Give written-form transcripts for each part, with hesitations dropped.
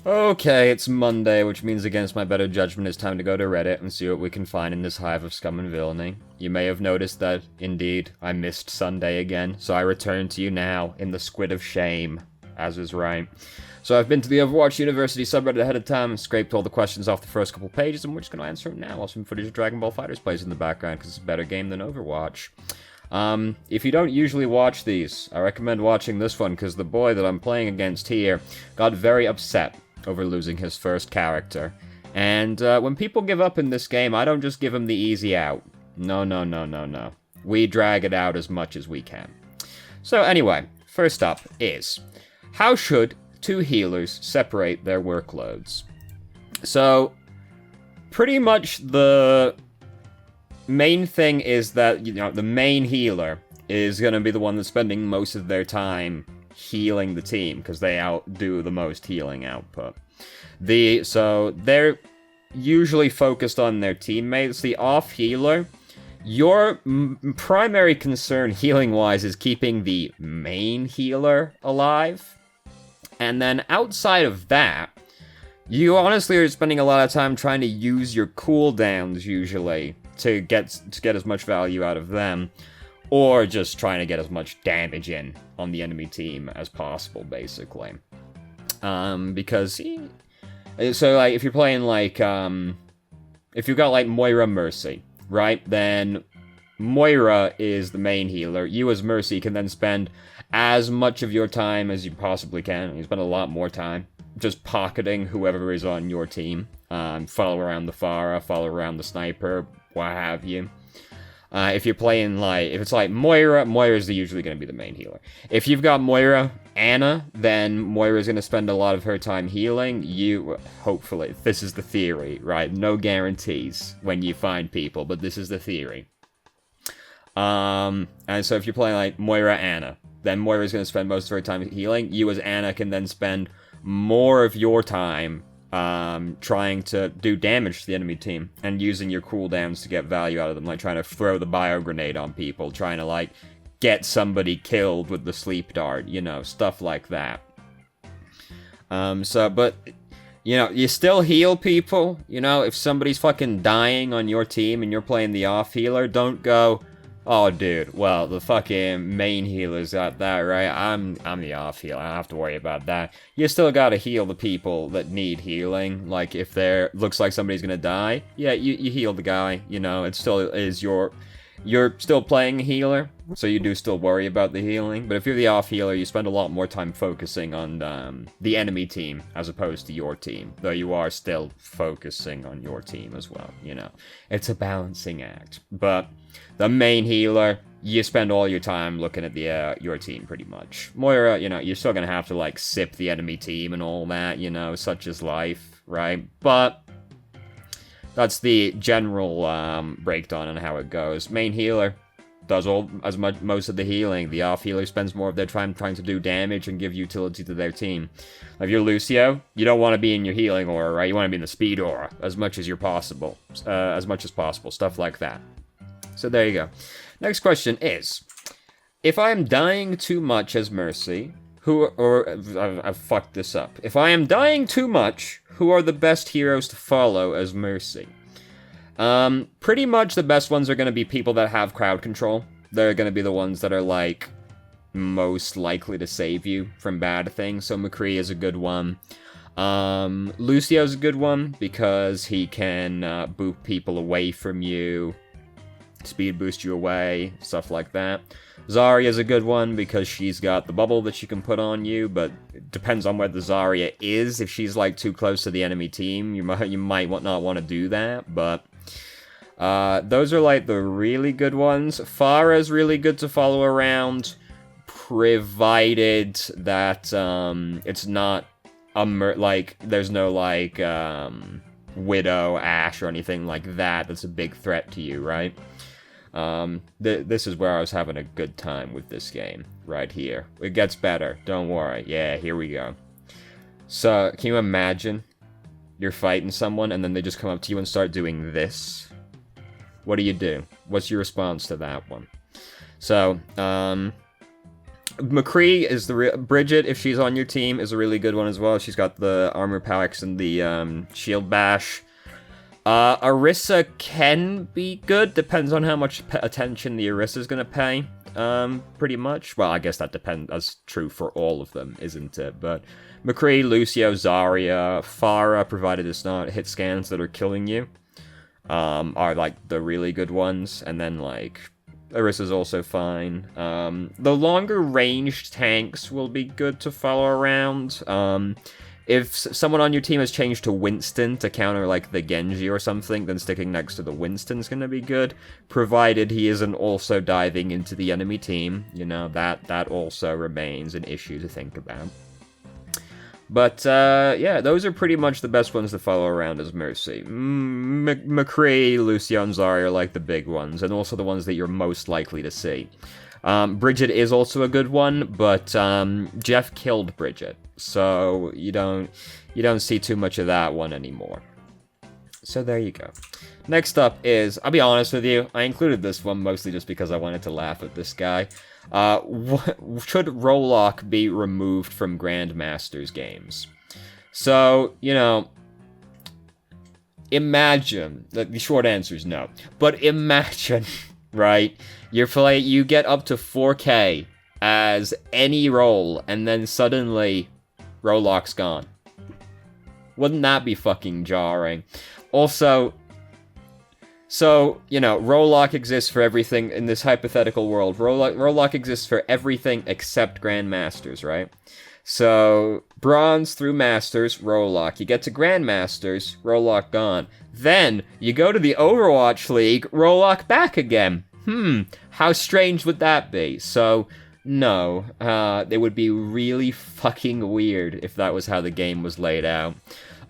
Okay, it's Monday, which means against my better judgment it's time to go to Reddit and see what we can find in this hive of scum and villainy. You may have noticed that, indeed, I missed Sunday again, so I return to you now in the squid of shame, as is right. So I've been to the Overwatch University subreddit ahead of time and scraped all the questions off the first couple pages, and we're just going to answer them now while some footage of Dragon Ball FighterZ plays in the background, because it's a better game than Overwatch. If you don't usually watch these, I recommend watching this one, because the boy that I'm playing against here got very upset over losing his first character. And when people give up in this game, I don't just give them the easy out. No, no, no, no, no. We drag it out as much as we can. So anyway, first up is, how should two healers separate their workloads? So, pretty much the main thing is that, the main healer is going to be the one that's spending most of their time healing the team, because they outdo the most healing output. So they're usually focused on their teammates. The off healer, your primary concern healing-wise is keeping the main healer alive. And then outside of that, you honestly are spending a lot of time trying to use your cooldowns usually to get as much value out of them, or just trying to get as much damage in on the enemy team as possible, basically. Because, so, like, if you're playing, like, if you've got, like, Moira Mercy, right, then Moira is the main healer. You, as Mercy, can then spend as much of your time as you possibly can. You spend a lot more time just pocketing whoever is on your team. Follow around the Pharah, follow around the Sniper, what have you. If you're playing, like, if it's like Moira's usually going to be the main healer. If you've got Moira, Ana, then Moira's going to spend a lot of her time healing. Hopefully, this is the theory, right? No guarantees when you find people, but this is the theory. And so if you're playing, like, Moira, Ana, then Moira's going to spend most of her time healing. You, as Ana, can then spend more of your time trying to do damage to the enemy team and using your cooldowns to get value out of them, like trying to throw the bio grenade on people, trying to, like, get somebody killed with the sleep dart, stuff like that. But, you still heal people, if somebody's fucking dying on your team and you're playing the off healer, don't go, oh, dude, well, the fucking main healer's got that, right? I'm the off healer. I don't have to worry about that. You still gotta heal the people that need healing. Like, if looks like somebody's gonna die, yeah, you heal the guy, it still is you're still playing a healer, so you do still worry about the healing. But if you're the off healer, you spend a lot more time focusing on the enemy team as opposed to your team, though you are still focusing on your team as well, It's a balancing act. But the main healer, you spend all your time looking at your team, pretty much. Moira, you're still gonna have to, like, sip the enemy team and all that, such is life, right? But that's the general breakdown on how it goes. Main healer does most of the healing. The off healer spends more of their time trying to do damage and give utility to their team. If you're Lucio, you don't want to be in your healing aura, right? You want to be in the speed aura as much as possible, stuff like that. So there you go. Next question is, if I am dying too much as Mercy, I've fucked this up. If I am dying too much, who are the best heroes to follow as Mercy? Pretty much the best ones are going to be people that have crowd control. They're going to be the ones that are, like, most likely to save you from bad things. So McCree is a good one. Lucio's a good one because he can boot people away from you, speed boost you away, stuff like that. Zarya's a good one because she's got the bubble that she can put on you, but it depends on where the Zarya is. If she's, like, too close to the enemy team, you might not want to do that, but those are, like, the really good ones. Pharah's really good to follow around, provided that it's not there's no, like, Widow, Ashe, or anything like that that's a big threat to you, right? This is where I was having a good time with this game, right here. It gets better, don't worry. Yeah, here we go. So, can you imagine you're fighting someone and then they just come up to you and start doing this? What do you do? What's your response to that one? So, McCree is Bridget, if she's on your team, is a really good one as well. She's got the armor packs and the shield bash. Orisa can be good, depends on how much attention the Orisa's gonna pay, pretty much. Well, I guess that depends, that's true for all of them, isn't it? But McCree, Lucio, Zarya, Pharah, provided it's not hit scans that are killing you, are, like, the really good ones, and then, like, Orisa's also fine. The longer ranged tanks will be good to follow around. If someone on your team has changed to Winston to counter, like, the Genji or something, then sticking next to the Winston's gonna be good, provided he isn't also diving into the enemy team. You know, that also remains an issue to think about. But, yeah, those are pretty much the best ones to follow around as Mercy. McCree, Lucio, and Zarya are, like, the big ones, and also the ones that you're most likely to see. Bridget is also a good one, but Jeff killed Bridget, so you don't see too much of that one anymore. So there you go. Next up is, I'll be honest with you, I included this one mostly just because I wanted to laugh at this guy. Should Rollock be removed from Grandmasters games? So, you know, imagine, the short answer is no, but imagine, right, you get up to 4K as any role, and then suddenly, Rollock's gone. Wouldn't that be fucking jarring? Also, so, you know, Rollock exists for everything in this hypothetical world. Rollock exists for everything except Grandmasters, right? So, Bronze through Masters, Rollock. You get to Grandmasters, Rollock gone. Then, you go to the Overwatch League, Rollock back again. How strange would that be? So, no. It would be really fucking weird if that was how the game was laid out.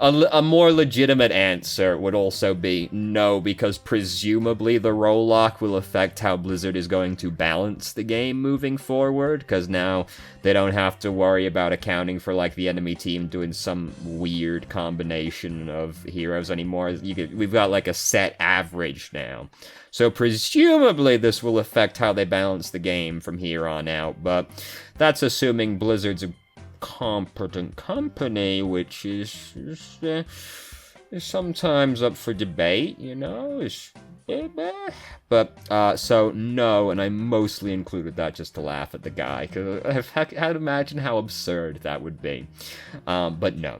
A more legitimate answer would also be no, because presumably the Rollock will affect how Blizzard is going to balance the game moving forward, because now they don't have to worry about accounting for, like, the enemy team doing some weird combination of heroes anymore. We've got, like, a set average now. So presumably this will affect how they balance the game from here on out, but that's assuming Blizzard's a competent company, which is sometimes up for debate, you know, but, so, no, and I mostly included that just to laugh at the guy, because I've had to imagine how absurd that would be, but no.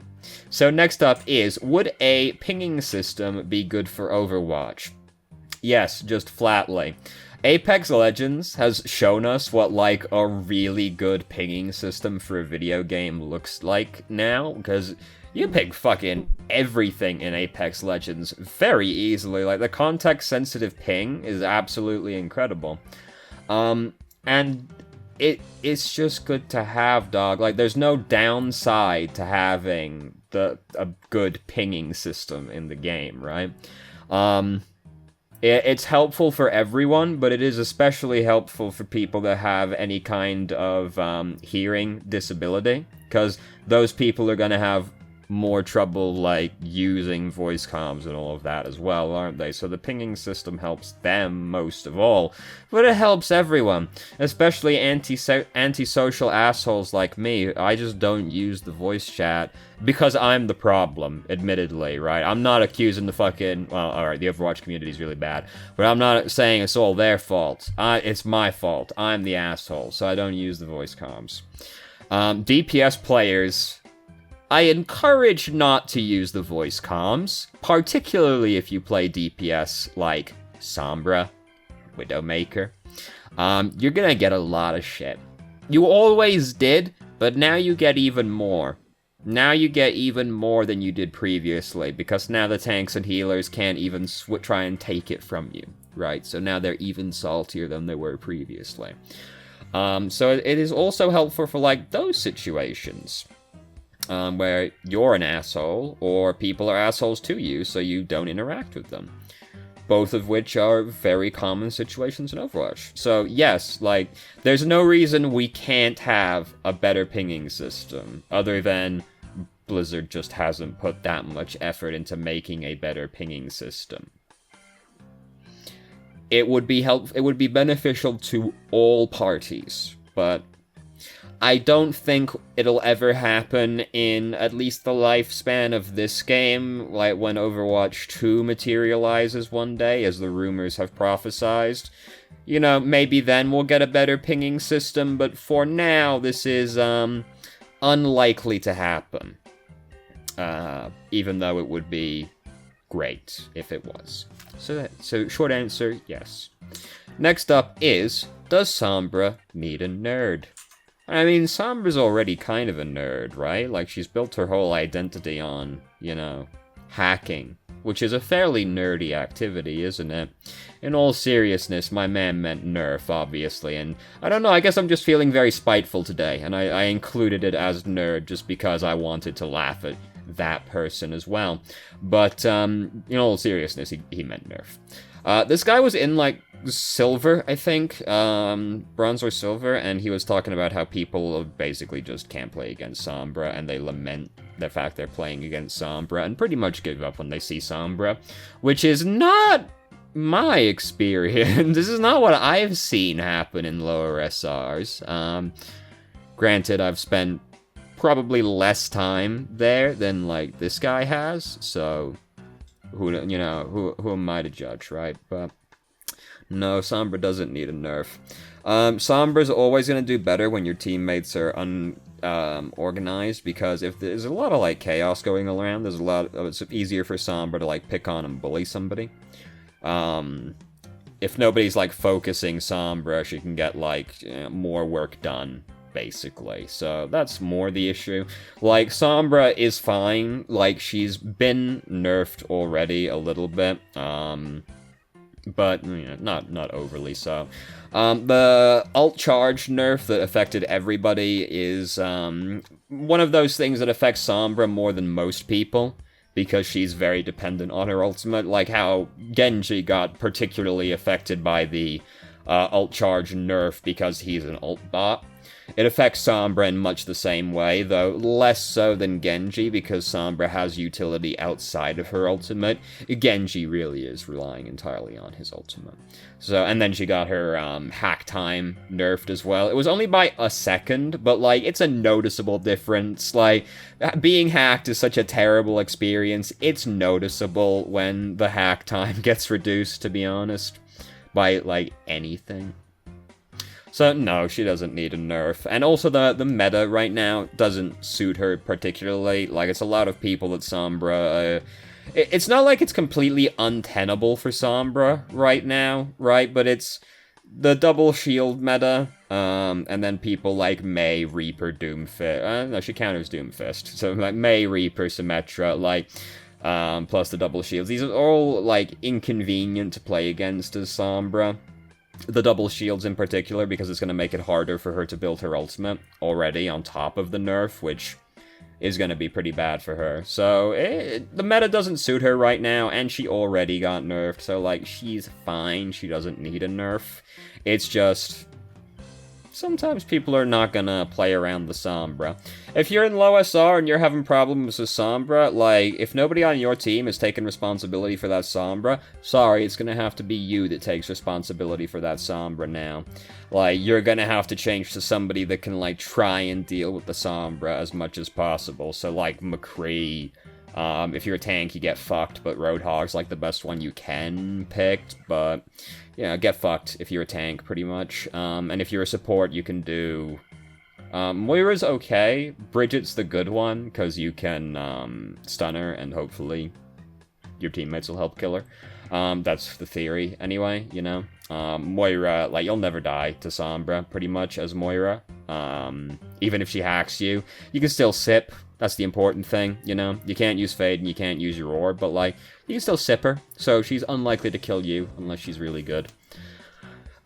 So next up is, would a pinging system be good for Overwatch? Yes, just flatly. Apex Legends has shown us what, like, a really good pinging system for a video game looks like now, because you ping fucking everything in Apex Legends very easily. Like, the context-sensitive ping is absolutely incredible. And it's just good to have, dog. Like, there's no downside to having a good pinging system in the game, right? It's helpful for everyone, but it is especially helpful for people that have any kind of hearing disability, because those people are going to have more trouble, like, using voice comms and all of that as well, aren't they? So the pinging system helps them most of all, but it helps everyone, especially antisocial assholes like me. I just don't use the voice chat because I'm the problem, admittedly, right? I'm not accusing the fucking, well, alright, the Overwatch community is really bad, but I'm not saying it's all their fault. It's my fault. I'm the asshole, so I don't use the voice comms. DPS players, I encourage not to use the voice comms, particularly if you play DPS like Sombra, Widowmaker. You're gonna get a lot of shit. You always did, but now you get even more. Now you get even more than you did previously, because now the tanks and healers can't even try and take it from you, right? So now they're even saltier than they were previously. So it is also helpful for, like, those situations. Where you're an asshole, or people are assholes to you, so you don't interact with them. Both of which are very common situations in Overwatch. So yes, like, there's no reason we can't have a better pinging system, other than Blizzard just hasn't put that much effort into making a better pinging system. It would be beneficial to all parties, but I don't think it'll ever happen in at least the lifespan of this game, like when Overwatch 2 materializes one day, as the rumors have prophesized. You know, maybe then we'll get a better pinging system, but for now, this is, unlikely to happen. Even though it would be great if it was. So short answer, yes. Next up is, does Sombra need a nerd? I mean, Sombra's already kind of a nerd, right? Like, she's built her whole identity on, you know, hacking, which is a fairly nerdy activity, isn't it? In all seriousness, my man meant nerf, obviously, and I don't know, I guess I'm just feeling very spiteful today, and I included it as nerd just because I wanted to laugh at that person as well. But, in all seriousness, he meant nerf. This guy was in, like, silver, I think, bronze or silver, and he was talking about how people basically just can't play against Sombra, and they lament the fact they're playing against Sombra, and pretty much give up when they see Sombra, which is not my experience. This is not what I've seen happen in lower SRs. Granted, I've spent probably less time there than, like, this guy has, so who am I to judge, right? But no, Sombra doesn't need a nerf. Sombra's always going to do better when your teammates are organized, because if there's a lot of, like, chaos going around, it's easier for Sombra to, like, pick on and bully somebody. If nobody's, like, focusing Sombra, she can get, like, more work done, basically. So that's more the issue. Like, Sombra is fine. Like, she's been nerfed already a little bit. But, you know, not overly so. The alt charge nerf that affected everybody is one of those things that affects Sombra more than most people, because she's very dependent on her ultimate, like how Genji got particularly affected by the alt charge nerf because he's an alt bot. It affects Sombra in much the same way, though less so than Genji, because Sombra has utility outside of her ultimate. Genji really is relying entirely on his ultimate. So, and then she got her hack time nerfed as well. It was only by a second, but, like, it's a noticeable difference. Like, being hacked is such a terrible experience. It's noticeable when the hack time gets reduced, to be honest, by, like, anything. So, no, she doesn't need a nerf. And also, the meta right now doesn't suit her particularly. Like, it's a lot of people at Sombra. It's not like it's completely untenable for Sombra right now, right? But it's the double shield meta, and then people like Mei, Reaper, Doomfist. No, she counters Doomfist. So, like, Mei, Reaper, Symmetra, like, plus the double shields. These are all, like, inconvenient to play against as Sombra. The double shields in particular, because it's going to make it harder for her to build her ultimate already on top of the nerf, which is going to be pretty bad for her. So, the meta doesn't suit her right now, and she already got nerfed, so, like, she's fine. She doesn't need a nerf. It's just, sometimes people are not going to play around the Sombra. If you're in low SR and you're having problems with Sombra, like, if nobody on your team is taking responsibility for that Sombra, sorry, it's gonna have to be you that takes responsibility for that Sombra now. Like, you're gonna have to change to somebody that can, like, try and deal with the Sombra as much as possible. So, like, McCree, if you're a tank, you get fucked, but Roadhog's, like, the best one you can pick, but, yeah, get fucked if you're a tank, pretty much. And if you're a support, you can do Moira's okay. Bridget's the good one, because you can stun her, and hopefully your teammates will help kill her. That's the theory, anyway, you know? Moira, like, you'll never die to Sombra, pretty much, as Moira. Even if she hacks you, you can still sip. That's the important thing, you know? You can't use Fade, and you can't use your Orb, but, like, you can still sip her, so she's unlikely to kill you, unless she's really good.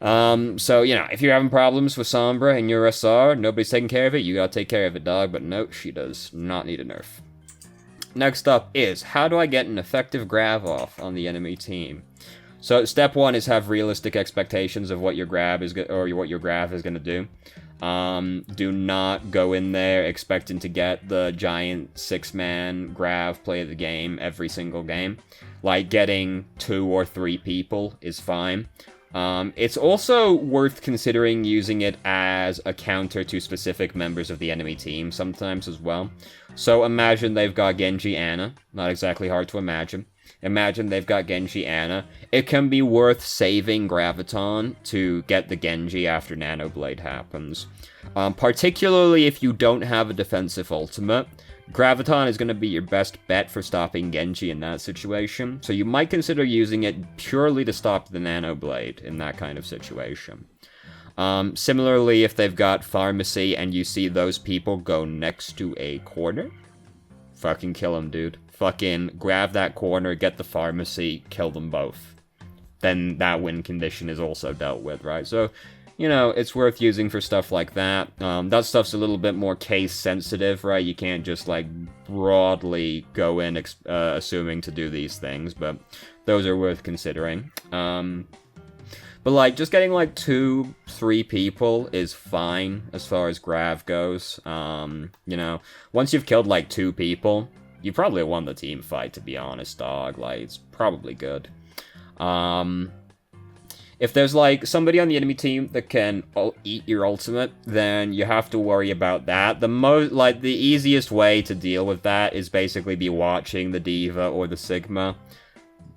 So, you know, if you're having problems with Sombra and your SR, nobody's taking care of it, you gotta take care of it, dog, but no, she does not need a nerf. Next up is, how do I get an effective grav off on the enemy team? So, step one is have realistic expectations of what your grav is, or what your grav is gonna do. Do not go in there expecting to get the giant 6-man grav play of the game every single game. Like, getting 2 or 3 people is fine. It's also worth considering using it as a counter to specific members of the enemy team sometimes as well. So imagine they've got Genji Ana. Not exactly hard to imagine. Imagine they've got Genji Ana. It can be worth saving Graviton to get the Genji after Nanoblade happens. Particularly if you don't have a defensive ultimate. Graviton is going to be your best bet for stopping Genji in that situation, so you might consider using it purely to stop the Nanoblade in that kind of situation. Similarly, if they've got Pharmacy and you see those people go next to a corner, fucking kill them, dude. Fucking grab that corner, get the Pharmacy, kill them both. Then that win condition is also dealt with, right? So, you know, it's worth using for stuff like that. That stuff's a little bit more case-sensitive, right? You can't just, like, broadly go in assuming to do these things, but those are worth considering. But, like, just getting, like, 2-3 people is fine as far as Grav goes. You know, once you've killed, like, 2 people, you probably won the team fight, to be honest, dog. Like, it's probably good. If there's, like, somebody on the enemy team that can eat your ultimate, then you have to worry about that. The easiest way to deal with that is basically be watching the D.Va or the Sigma.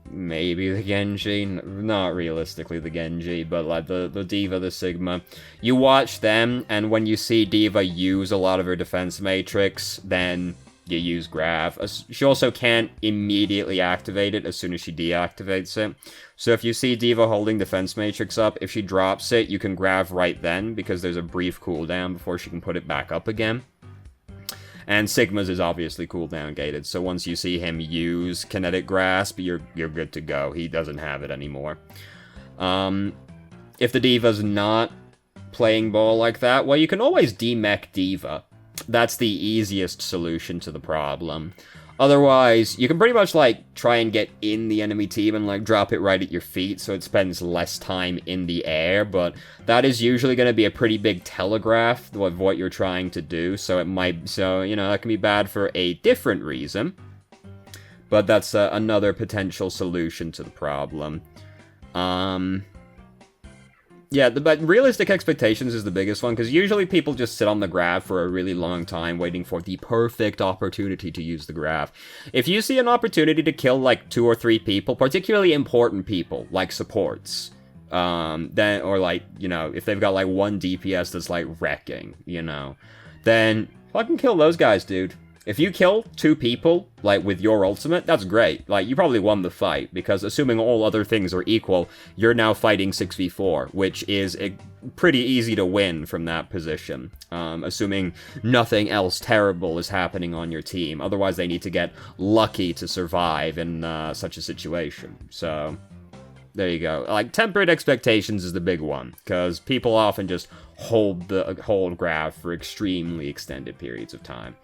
Maybe the Genji. Not realistically the Genji, but, like, the D.Va, the Sigma. You watch them, and when you see D.Va use a lot of her defense matrix, then you use Grav. She also can't immediately activate it as soon as she deactivates it. So if you see D.Va holding Defense Matrix up, if she drops it, you can Grav right then, because there's a brief cooldown before she can put it back up again. And Sigma's is obviously cooldown gated, so once you see him use Kinetic Grasp, you're good to go. He doesn't have it anymore. If the D.Va's not playing ball like that, well, you can always demech D.Va. That's the easiest solution to the problem. Otherwise, you can pretty much, like, try and get in the enemy team and, like, drop it right at your feet so it spends less time in the air, but that is usually going to be a pretty big telegraph of what you're trying to do, so you know, that can be bad for a different reason, but that's another potential solution to the problem. Yeah, but realistic expectations is the biggest one, because usually people just sit on the Grav for a really long time waiting for the perfect opportunity to use the Grav. If you see an opportunity to kill, like, 2 or 3 people, particularly important people, like supports, then, or, like, you know, if they've got, like, 1 DPS that's, like, wrecking, you know, then fucking kill those guys, dude. If you kill 2 people, like, with your ultimate, that's great. Like, you probably won the fight, because assuming all other things are equal, you're now fighting 6v4, which is pretty easy to win from that position, assuming nothing else terrible is happening on your team. Otherwise, they need to get lucky to survive in such a situation. So, there you go. Like, tempered expectations is the big one, because people often just hold Grav for extremely extended periods of time.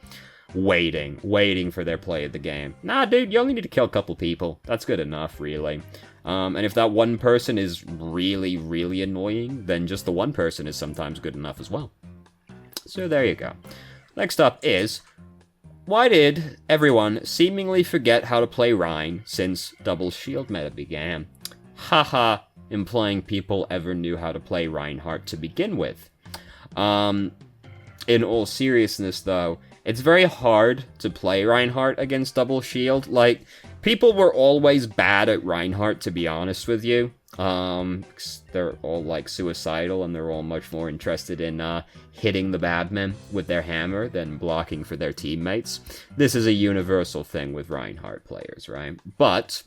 Waiting for their play of the game. Nah, dude, you only need to kill a couple people. That's good enough, really. And if that one person is really, really annoying, then just the one person is sometimes good enough as well. So there you go. Next up is, why did everyone seemingly forget how to play Rein since double shield meta began? Haha, implying people ever knew how to play Reinhardt to begin with. In all seriousness, though, it's very hard to play Reinhardt against double shield. Like, people were always bad at Reinhardt, to be honest with you. They're all, like, suicidal, and they're all much more interested in hitting the bad men with their hammer than blocking for their teammates. This is a universal thing with Reinhardt players, right? But,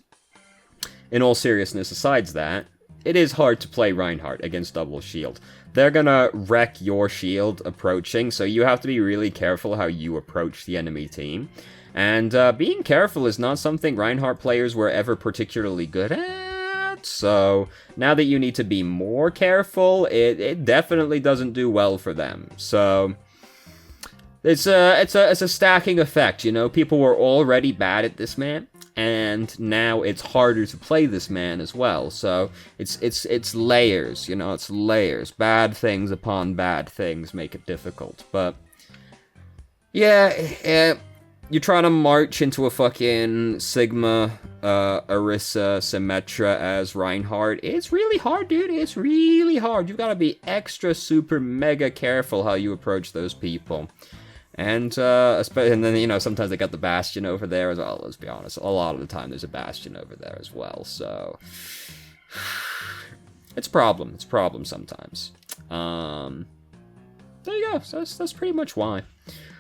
in all seriousness, besides that, it is hard to play Reinhardt against double shield. They're gonna wreck your shield approaching, so you have to be really careful how you approach the enemy team. And being careful is not something Reinhardt players were ever particularly good at, so now that you need to be more careful, it definitely doesn't do well for them. So it's a stacking effect, you know? People were already bad at this man, and now it's harder to play this man as well. So it's layers, you know, it's layers. Bad things upon bad things make it difficult. But yeah, you're trying to march into a fucking Sigma Orisa Symmetra as Reinhardt. It's really hard, dude. It's really hard. You've got to be extra, super, mega careful how you approach those people. And then, you know, sometimes they got the Bastion over there as well, let's be honest. A lot of the time there's a Bastion over there as well, so... It's a problem. It's a problem sometimes. There you go. So that's pretty much why.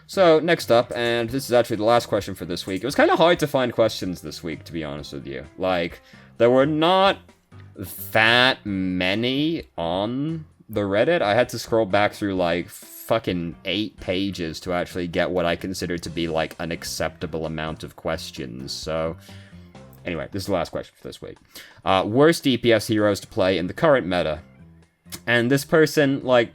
So, next up, and this is actually the last question for this week. It was kind of hard to find questions this week, to be honest with you. Like, there were not that many on the Reddit. I had to scroll back through, like, fucking 8 pages to actually get what I consider to be, like, an acceptable amount of questions. So, anyway, this is the last question for this week. Worst DPS heroes to play in the current meta. And this person, like,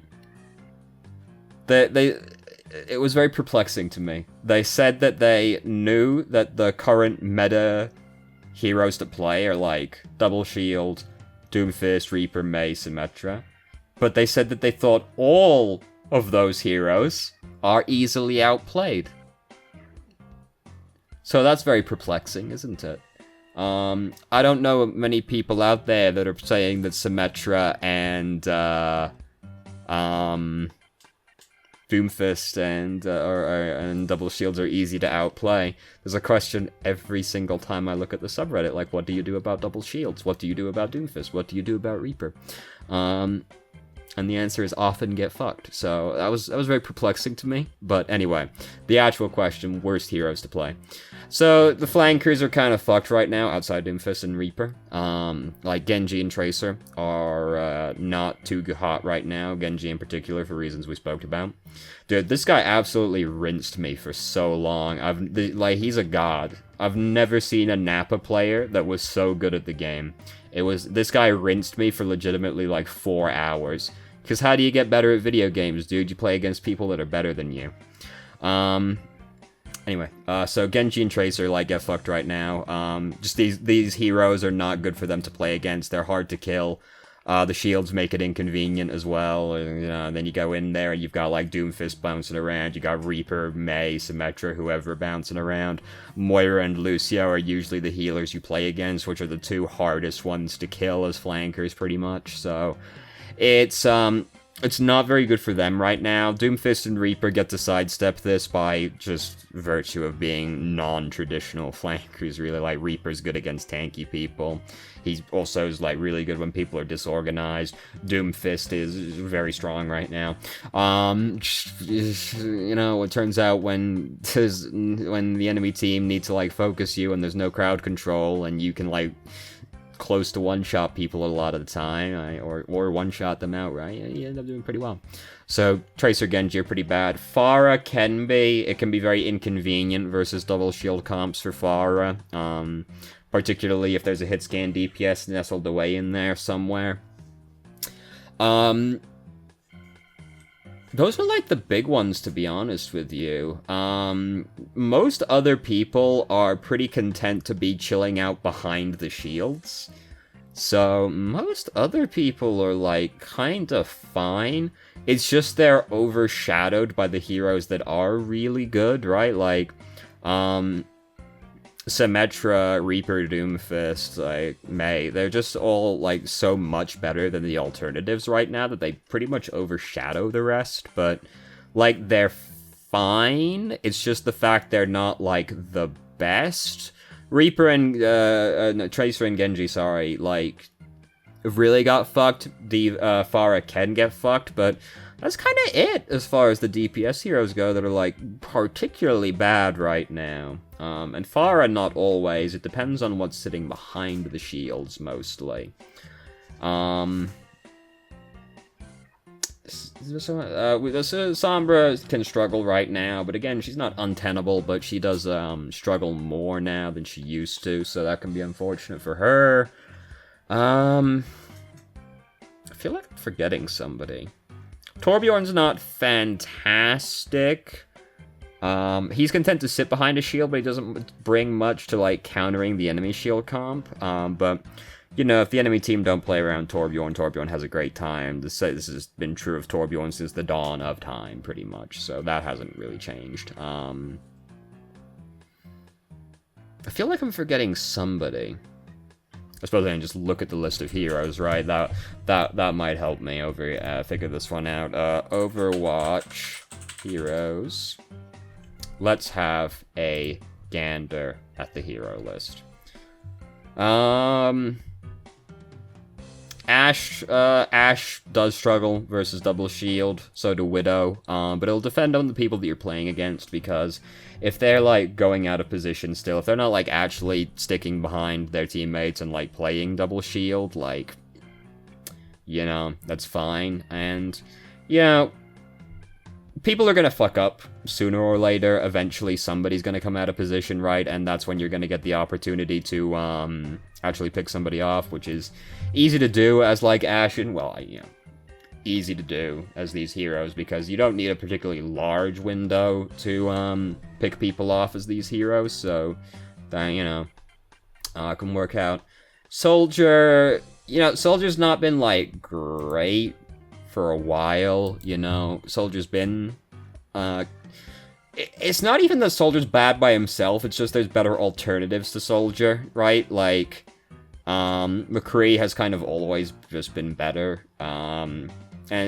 it was very perplexing to me. They said that they knew that the current meta heroes to play are like Double Shield, Doomfist, Reaper, Mei, Symmetra. But they said that they thought all of those heroes are easily outplayed. So that's very perplexing, isn't it? I don't know many people out there that are saying that Symmetra and Doomfist and Double Shields are easy to outplay. There's a question every single time I look at the subreddit, like, what do you do about Double Shields? What do you do about Doomfist? What do you do about Reaper? And the answer is often get fucked. So that was very perplexing to me. But anyway, the actual question, worst heroes to play. So the flankers are kind of fucked right now, outside Doomfist and Reaper. Like Genji and Tracer are not too hot right now. Genji in particular, for reasons we spoke about. Dude, this guy absolutely rinsed me for so long. He's a god. I've never seen a Nappa player that was so good at the game. This guy rinsed me for legitimately like 4 hours. Because how do you get better at video games, dude? You play against people that are better than you. Anyway, so Genji and Tracer, like, get fucked right now. Just these heroes are not good for them to play against. They're hard to kill. The shields make it inconvenient as well. You know, and then you go in there and you've got, like, Doomfist bouncing around. You got Reaper, Mei, Symmetra, whoever bouncing around. Moira and Lucio are usually the healers you play against, which are the 2 hardest ones to kill as flankers, pretty much. So, it's not very good for them right now. Doomfist and Reaper get to sidestep this by just virtue of being non-traditional flankers, really. Like, Reaper's good against tanky people. He also is, like, really good when people are disorganized. Doomfist is very strong right now. You know, it turns out when the enemy team needs to, like, focus you and there's no crowd control and you can, like, close to one-shot people a lot of the time, or one-shot them outright, you end up doing pretty well. So, Tracer Genji are pretty bad. Pharah can be very inconvenient versus double shield comps for Pharah, particularly if there's a hit scan DPS nestled away in there somewhere. Those are, like, the big ones, to be honest with you. Most other people are pretty content to be chilling out behind the shields. So, most other people are, like, kinda fine. It's just they're overshadowed by the heroes that are really good, right? Like, Symmetra, Reaper, Doomfist, like, Mei, they're just all, like, so much better than the alternatives right now that they pretty much overshadow the rest, but, like, they're fine. It's just the fact they're not, like, the best. Reaper and, Tracer and Genji, sorry, like, really got fucked. Pharah can get fucked, but that's kind of it as far as the DPS heroes go that are, like, particularly bad right now. And Pharah, not always. It depends on what's sitting behind the shields, mostly. Sombra can struggle right now, but again, she's not untenable, but she does struggle more now than she used to, so that can be unfortunate for her. I feel like I'm forgetting somebody. Torbjorn's not fantastic. He's content to sit behind a shield, but he doesn't bring much to, like, countering the enemy shield comp. But, you know, if the enemy team don't play around Torbjorn, Torbjorn has a great time. This has been true of Torbjorn since the dawn of time, pretty much. So that hasn't really changed. I feel like I'm forgetting somebody. I suppose I can just look at the list of heroes, right? That might help me figure this one out. Overwatch heroes. Let's have a gander at the hero list. Ashe does struggle versus double shield, so do Widow, but it'll depend on the people that you're playing against, because if they're, like, going out of position still, if they're not, like, actually sticking behind their teammates and, like, playing double shield, like, you know, that's fine, and, you know, people are gonna fuck up sooner or later. Eventually somebody's gonna come out of position, right, and that's when you're gonna get the opportunity to, actually pick somebody off, which is easy to do as, like, Ashe, and, well, you know, easy to do as these heroes, because you don't need a particularly large window to, pick people off as these heroes, so, that, you know, can work out. Soldier, you know, Soldier's not been, like, great for a while, you know. Soldier's been, it's not even that Soldier's bad by himself, it's just there's better alternatives to Soldier, right? Like, McCree has kind of always just been better, and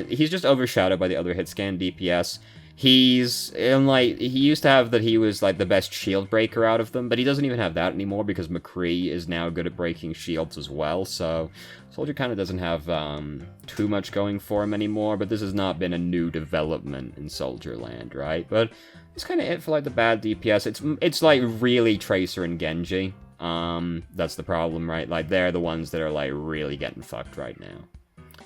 he's just overshadowed by the other hit scan DPS. He's, and like, he used to have that he was, like, the best shield breaker out of them, but he doesn't even have that anymore, because McCree is now good at breaking shields as well, so Soldier kind of doesn't have, too much going for him anymore, but this has not been a new development in Soldier Land, right? But it's kind of it for, like, the bad DPS. It's like, really Tracer and Genji. That's the problem, right? Like, they're the ones that are, like, really getting fucked right now.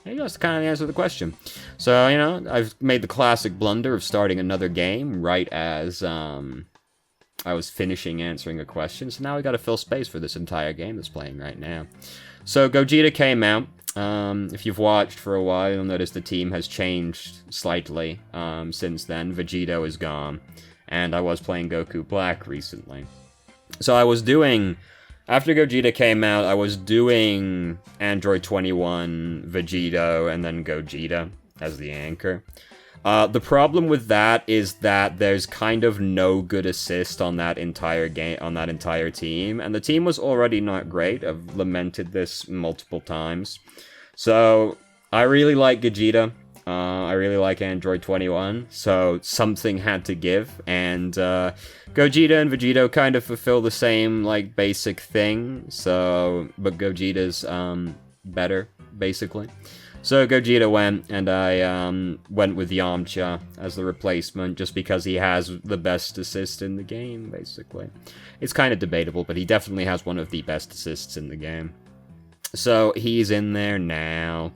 And that's kind of the answer to the question. So, you know, I've made the classic blunder of starting another game right as, I was finishing answering a question, so now I gotta fill space for this entire game that's playing right now. So, Gogeta came out. If you've watched for a while, you'll notice the team has changed slightly, since then. Vegito is gone, and I was playing Goku Black recently. So I was doing, after Gogeta came out, I was doing Android 21, Vegito, and then Gogeta as the anchor. The problem with that is that there's kind of no good assist on that entire game, on that entire team, and the team was already not great. I've lamented this multiple times. So, I really like Gogeta. I really like Android 21, so something had to give, and Gogeta and Vegito kind of fulfill the same, like, basic thing, so, but Gogeta's, better, basically. So Gogeta went, and I, went with Yamcha as the replacement, just because he has the best assist in the game, basically. It's kind of debatable, but he definitely has one of the best assists in the game. So, he's in there now.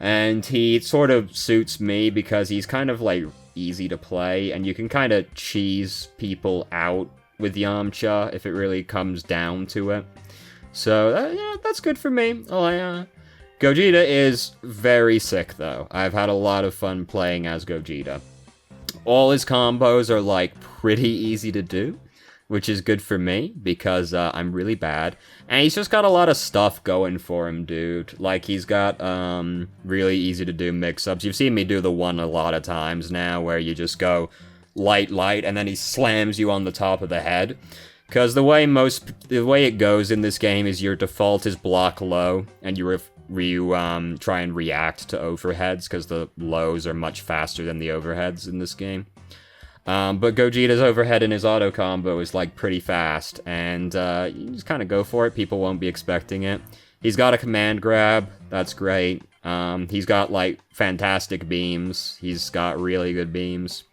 And he sort of suits me because he's kind of, like, easy to play, and you can kind of cheese people out with Yamcha if it really comes down to it. So, yeah, that's good for me. Gogeta is very sick, though. I've had a lot of fun playing as Gogeta. All his combos are, like, pretty easy to do, which is good for me, because I'm really bad. And he's just got a lot of stuff going for him, dude. Like, he's got really easy-to-do mix-ups. You've seen me do the one a lot of times now, where you just go light, and then he slams you on the top of the head. Because the way it goes in this game is your default is block low, and you try and react to overheads, because the lows are much faster than the overheads in this game. But Gogeta's overhead in his auto combo is, like, pretty fast, and you just kind of go for it. People won't be expecting it. He's got a command grab. That's great. He's got, like, fantastic beams. He's got really good beams.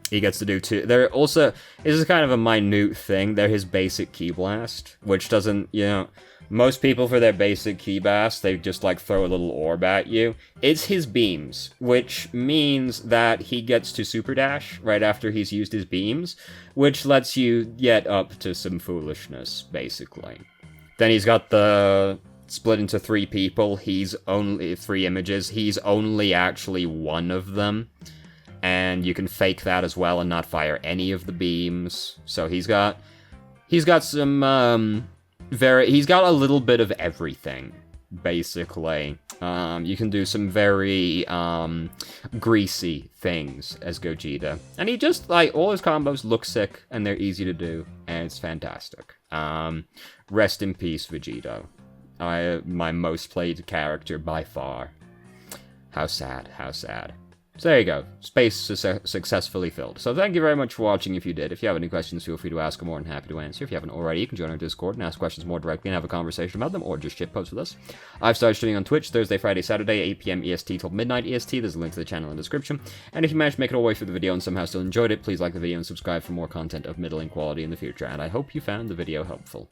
He gets to do two. There also, this is kind of a minute thing. They're his basic Ki Blast, which doesn't, you know, most people for their basic Ki Blast, they just, like, throw a little orb at you. It's his beams, which means that he gets to Super Dash right after he's used his beams, which lets you get up to some foolishness, basically. Then he's got the split into 3 people. He's only 3 images. He's only actually one of them. And you can fake that as well and not fire any of the beams. So he's got some, he's got a little bit of everything, basically. You can do some very greasy things as Gogeta. And he just, like, all his combos look sick, and they're easy to do, and it's fantastic. Rest in peace, Vegito. My most played character by far. How sad, how sad. So there you go. Space successfully filled. So thank you very much for watching if you did. If you have any questions, feel free to ask. I'm more than happy to answer. If you haven't already, you can join our Discord and ask questions more directly and have a conversation about them, or just shitpost with us. I've started streaming on Twitch Thursday, Friday, Saturday, 8 PM EST till midnight EST. There's a link to the channel in the description. And if you managed to make it all the way through the video and somehow still enjoyed it, please like the video and subscribe for more content of middling quality in the future. And I hope you found the video helpful.